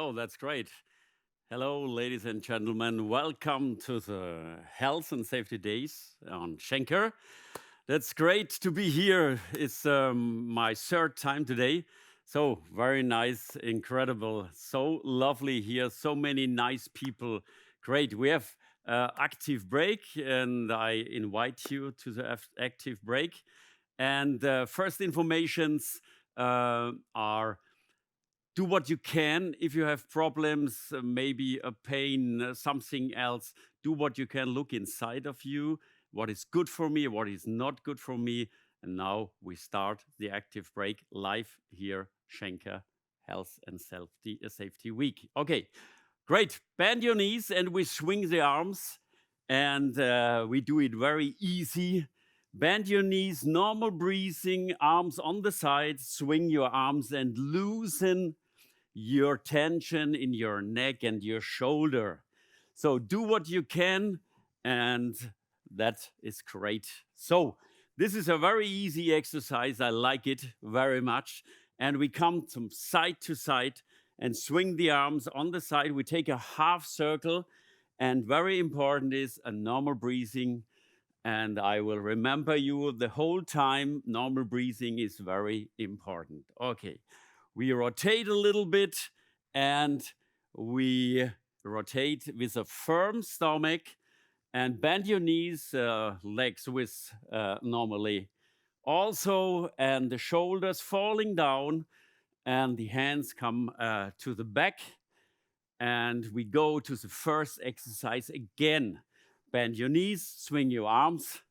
Oh, that's great. Hello, ladies and gentlemen. Welcome to the Health and Safety Days on Schenker. That's great to be here. It's my third time today. So, very nice, incredible, so lovely here. So many nice people. Great. We have active break, and I invite you to the active break. And first informations are do what you can. If you have problems, maybe a pain, something else, do what you can. Look inside of you. What is good for me? What is not good for me? And now we start the active break live here, Schenker Health and Safety Week. Okay, great. Bend your knees and we swing the arms, and we do it very easy. Bend your knees, normal breathing, arms on the side, swing your arms and loosen your tension in your neck and your shoulder. So do what you can, and that is great. So this is a very easy exercise. I like it very much. And we come from side to side and swing the arms on the side. We take a half circle, and very important is a normal breathing. And I will remember you the whole time. Normal breathing is very important. Okay, we rotate a little bit, and we rotate with a firm stomach, and bend your knees, legs with normally also, and the shoulders falling down, and the hands come to the back. And we go to the first exercise again. Bend your knees, swing your arms,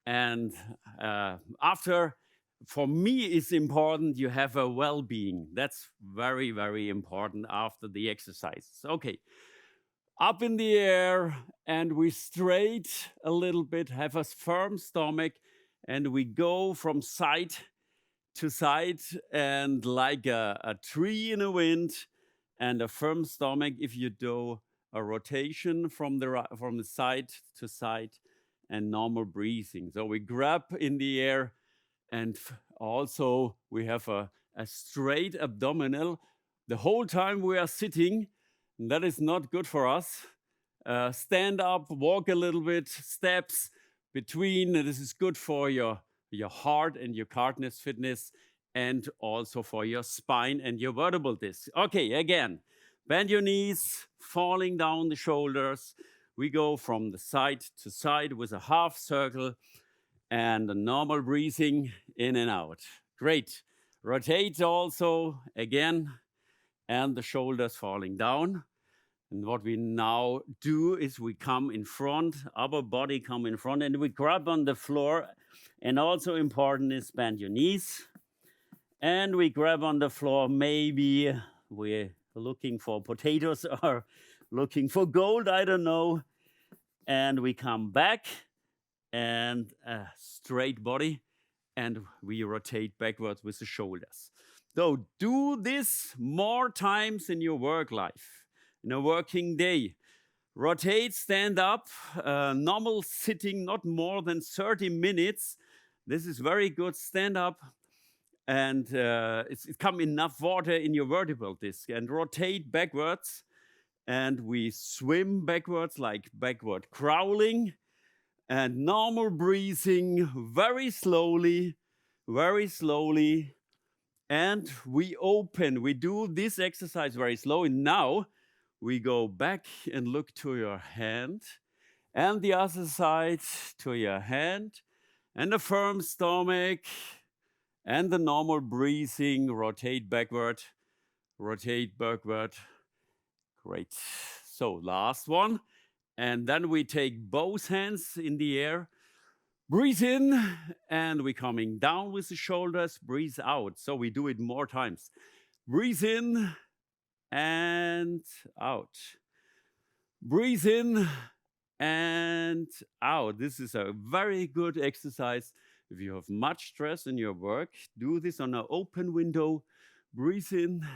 and after, for me, it's important you have a well-being. That's very, very important after the exercise. Okay, up in the air, and we straight a little bit, have a firm stomach, and we go from side to side, and like a tree in a wind, and a firm stomach if you do a rotation from the side to side, and normal breathing. So we grab in the air, and also we have a straight abdominal the whole time we are sitting. That is not good for us. Stand up, walk a little bit, steps between. This is good for your heart and your cardiac fitness, and also for your spine and your vertebral disc. Okay, again, bend your knees, falling down the shoulders. We go from the side to side with a half circle, and a normal breathing in and out. Great. Rotate also again, and the shoulders falling down. And what we now do is we come in front, our body come in front, and we grab on the floor. And also important is bend your knees, and we grab on the floor. Maybe we're looking for potatoes or looking for gold, I don't know. And we come back, and a straight body, and we rotate backwards with the shoulders. So do this more times in your work life, in a working day. Rotate, stand up, normal sitting, not more than 30 minutes. This is very good. Stand up, and it's come enough water in your vertebral disc, and rotate backwards, and we swim backwards like backward crawling, and normal breathing very slowly, and we open. We do this exercise very slowly. Now we go back and look to your hand, and the other side to your hand, and a firm stomach, and the normal breathing. Rotate backward, rotate backward. Great. So last one. And then we take both hands in the air. Breathe in, and we're coming down with the shoulders. Breathe out. So we do it more times. Breathe in and out. Breathe in and out. This is a very good exercise. If you have much stress in your work, do this on an open window. Breathe in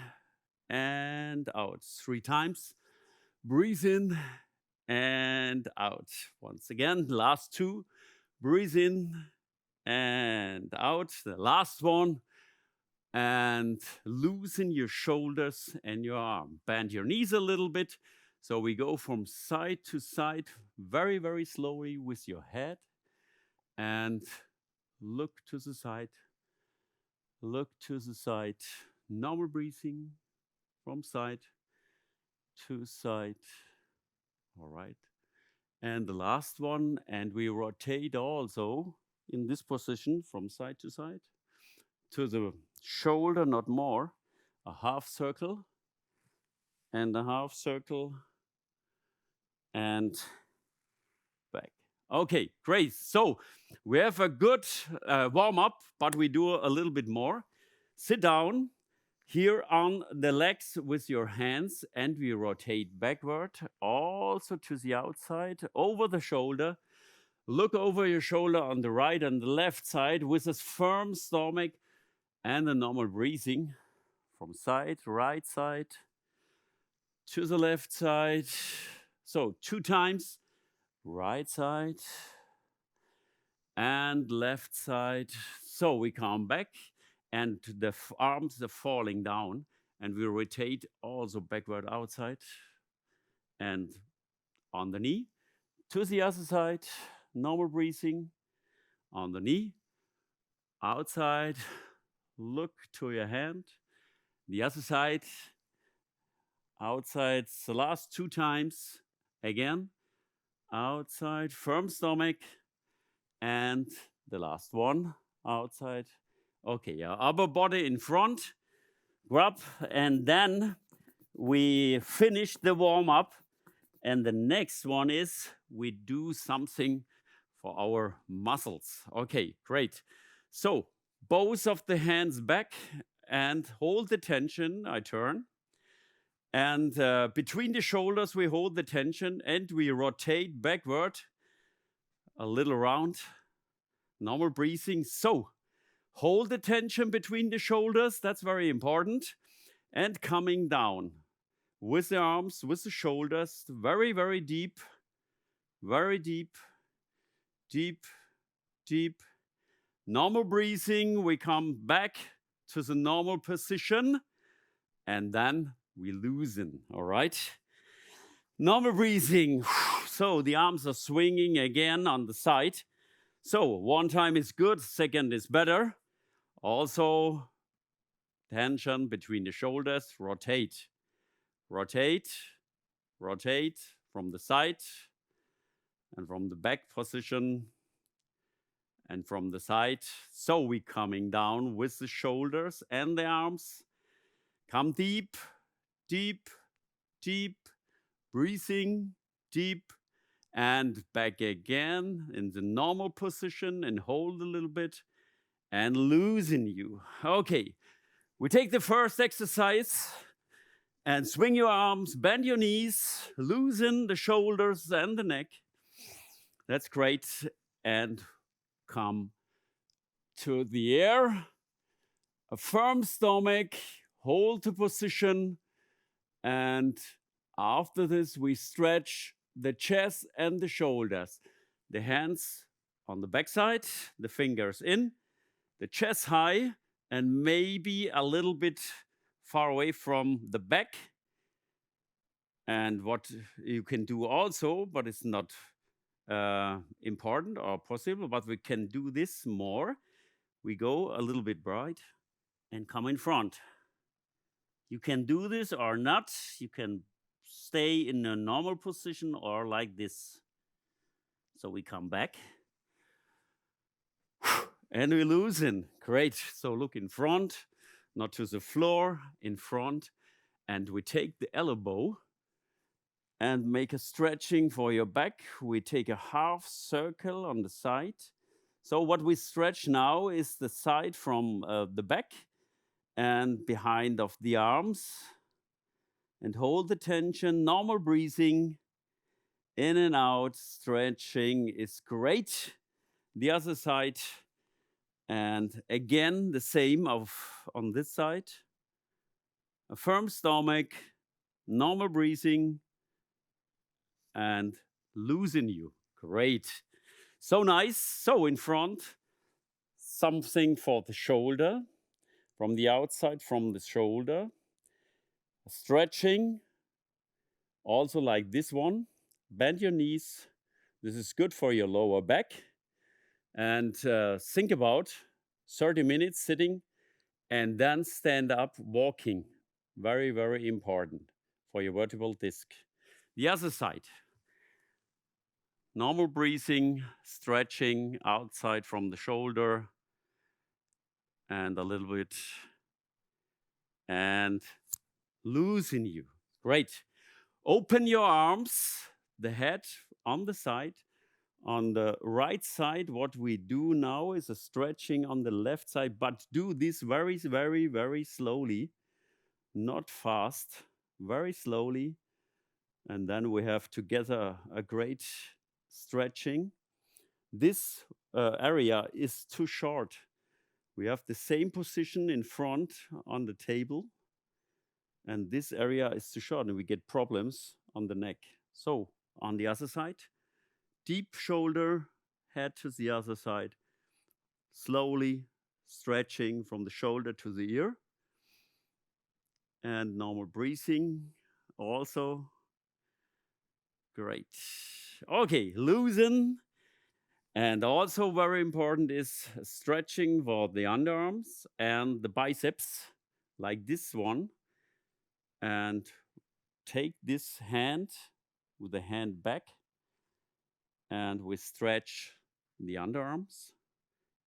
and out 3 times. Breathe in and out. Once again, last 2. Breathe in and out. The last one. and loosen your shoulders and your arm. Bend your knees a little bit. So we go from side to side very, very slowly with your head and look to the side. Look to the side. Normal breathing from side to side. All right. And the last one, and we rotate also in this position from side to the shoulder, not more. A half circle and a half circle and back. Okay, great. So we have a good warm up, but we do a little bit more. Sit down here on the legs with your hands, and we rotate backward, also to the outside, over the shoulder. Look over your shoulder on the right and the left side with a firm stomach and a normal breathing from right side to the left side. So 2 times, right side and left side. So we come back and the arms are falling down and we rotate also backward outside and on the knee to the other side. Normal breathing on the knee, outside, look to your hand, the other side, outside, the last 2 times, again, outside, firm stomach, and the last one, outside. Okay, yeah, upper body in front, grab, and then we finish the warm up. And the next one is we do something for our muscles. Okay, great. So both of the hands back and hold the tension. I turn. And between the shoulders, we hold the tension and we rotate backward a little round. Normal breathing. So hold the tension between the shoulders. That's very important. And coming down with the arms, with the shoulders, very, very deep, deep, deep. Normal breathing, we come back to the normal position and then we loosen, all right? Normal breathing. So the arms are swinging again on the side. So 1 time is good, second is better. Also, tension between the shoulders, rotate, rotate, rotate from the side and from the back position and from the side. So we coming down with the shoulders and the arms. Come deep, deep, deep, breathing deep and back again in the normal position and hold a little bit and loosen you. Okay, we take the first exercise and swing your arms, bend your knees, loosen the shoulders and the neck. That's great. And come to the air, a firm stomach, hold the position, and after this we stretch the chest and the shoulders. The hands on the backside, the fingers in, the chest high, and maybe a little bit far away from the back. And what you can do also, but it's not important or possible, but we can do this more. We go a little bit bright and come in front. You can do this or not. You can stay in a normal position or like this. So we come back and we loosen. Great. So look in front, not to the floor, in front. And we take the elbow and make a stretching for your back. We take a half circle on the side. So what we stretch now is the side from the back and behind of the arms. And hold the tension, normal breathing, in and out, stretching is great. The other side, and again the same on this side. A firm stomach, normal breathing, and loosen you. Great. So nice. So in front, something for the shoulder, from the outside, from the shoulder. Stretching, also like this one. Bend your knees. This is good for your lower back. And think about 30 minutes sitting and then stand up walking. Very, very important for your vertebral disc. The other side. Normal breathing, stretching outside from the shoulder and a little bit and loosen you. Great. Open your arms, the head on the side. On the right side, what we do now is a stretching on the left side, but do this very, very, very slowly, not fast, very slowly. And then we have together a great stretching. This area is too short. We have the same position in front on the table, and this area is too short, and we get problems on the neck. So on the other side, deep shoulder, head to the other side, slowly stretching from the shoulder to the ear, and normal breathing also. Great. Okay, loosen. And also very important is stretching for the underarms and the biceps, like this one. And take this hand with the hand back, and we stretch the underarms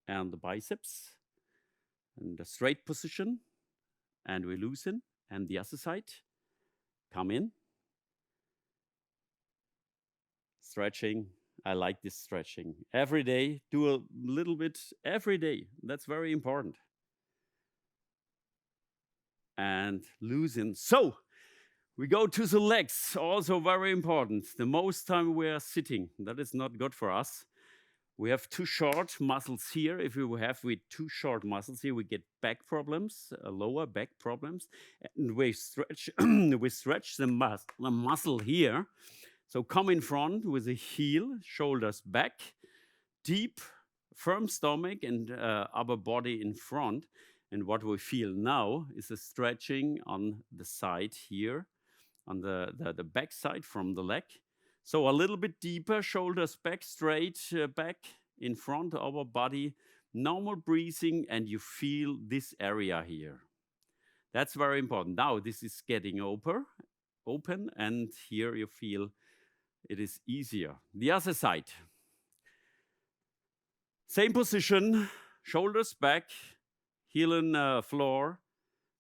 and the biceps in the straight position, and we loosen. And the other side, come in. Stretching. I like this stretching. Every day, do a little bit every day. That's very important. And loosen. So, we go to the legs, also very important. The most time we are sitting, that is not good for us. We have too short muscles here. If we have with too short muscles here, we get back problems, lower back problems. And we stretch, we stretch the muscle here. So come in front with the heel, shoulders back, deep, firm stomach and upper body in front. And what we feel now is a stretching on the side here, on the back side from the leg. So a little bit deeper, shoulders back, straight back in front, our body, normal breathing, and you feel this area here. That's very important. Now this is getting open, and here you feel it is easier. The other side. Same position, shoulders back, heel on floor,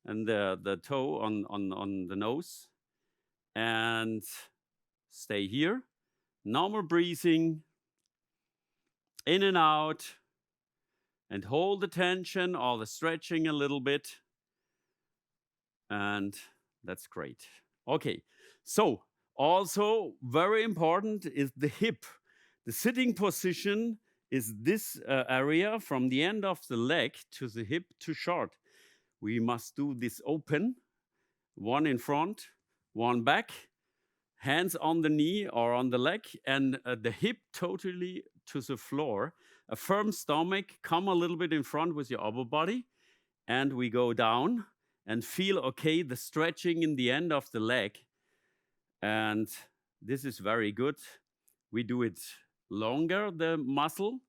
and the toe on the nose. And stay here. Normal breathing, in and out, and hold the tension or the stretching a little bit. And that's great. Okay, so also very important is the hip. The sitting position is this area from the end of the leg to the hip too short. We must do this open, one in front, one back, hands on the knee or on the leg, and the hip totally to the floor. A firm stomach, come a little bit in front with your upper body, and we go down and feel, okay, the stretching in the end of the leg. And this is very good. We do it longer, the muscle,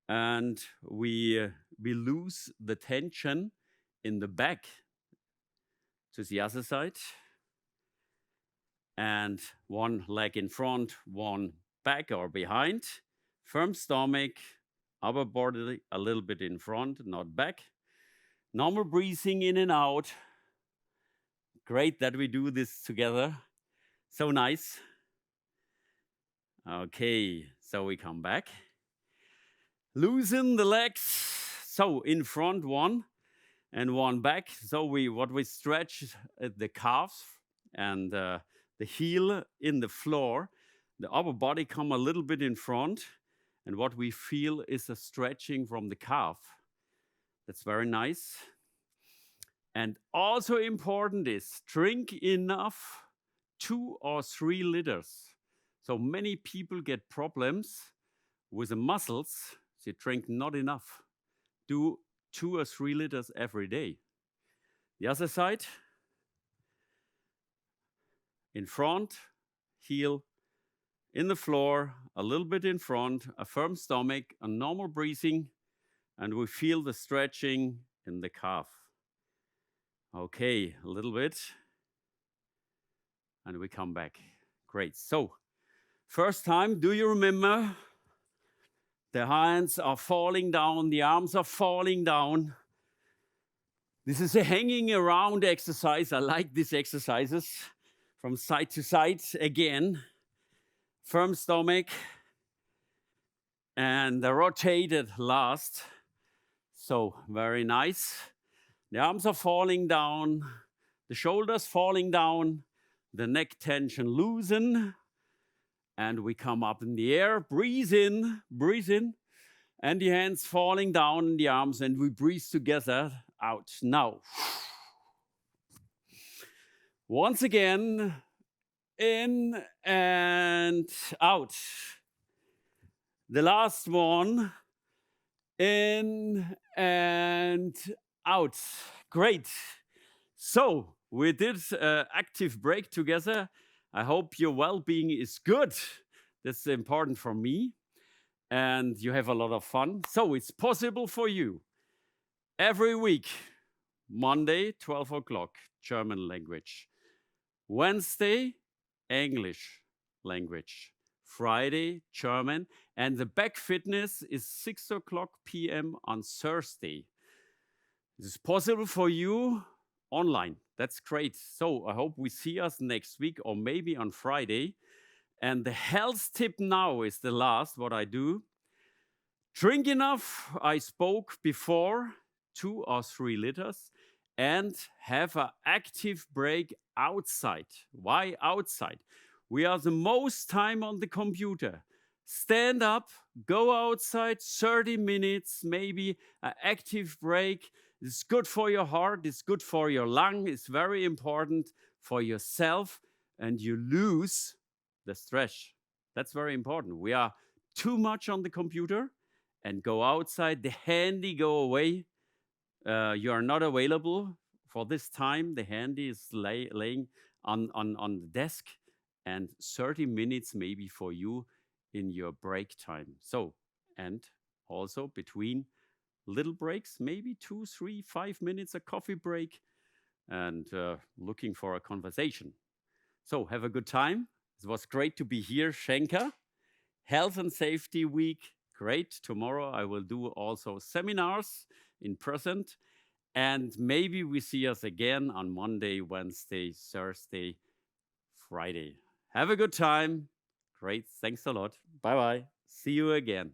and we lose the tension in the back. To the other side. And one leg in front, one back or behind. Firm stomach, upper body a little bit in front, not back. Normal breathing in and out. Great that we do this together. So nice. Okay, so we come back. Loosen the legs. So in front one and one back. So what we stretch the calves and the heel in the floor. The upper body come a little bit in front. And what we feel is a stretching from the calf. That's very nice. And also important is drink enough 2 or 3 liters. So many people get problems with the muscles. They drink not enough. Do 2 or 3 liters every day. The other side, in front, heel in the floor, a little bit in front, a firm stomach, a normal breathing, and we feel the stretching in the calf. Okay, a little bit, and we come back. Great. So, first time, do you remember? The hands are falling down, the arms are falling down. This is a hanging around exercise. I like these exercises from side to side again. Firm stomach and the rotated last. So very nice. The arms are falling down, the shoulders falling down, the neck tension loosen, and we come up in the air. Breathe in, and the hands falling down in the arms, and we breathe together out. Now, once again, in and out. The last one, in and out. Great. So we did active break together. I hope your well-being is good. That's important for me. And you have a lot of fun. So it's possible for you. Every week, Monday, 12 o'clock, German language. Wednesday, English language. Friday, German. And the back fitness is 6 o'clock p.m. on Thursday. This is possible for you online. That's great. So I hope we see us next week or maybe on Friday. And the health tip now is the last, what I do. Drink enough. I spoke before, 2 or 3 liters. And have an active break outside. Why outside? We are the most time on the computer. Stand up, go outside, 30 minutes, maybe an active break. It's good for your heart, it's good for your lung, it's very important for yourself, and you lose the stress. That's very important. We are too much on the computer and go outside, the handy go away. You are not available for this time. The handy is laying on the desk, and 30 minutes maybe for you in your break time. So, and also between little breaks, maybe 2, 3, 5 minutes, a coffee break, and looking for a conversation. So have a good time. It was great to be here, Schenker. Health and Safety Week, great. Tomorrow I will do also seminars in person. And maybe we see us again on Monday, Wednesday, Thursday, Friday. Have a good time. Great. Thanks a lot. Bye-bye. See you again.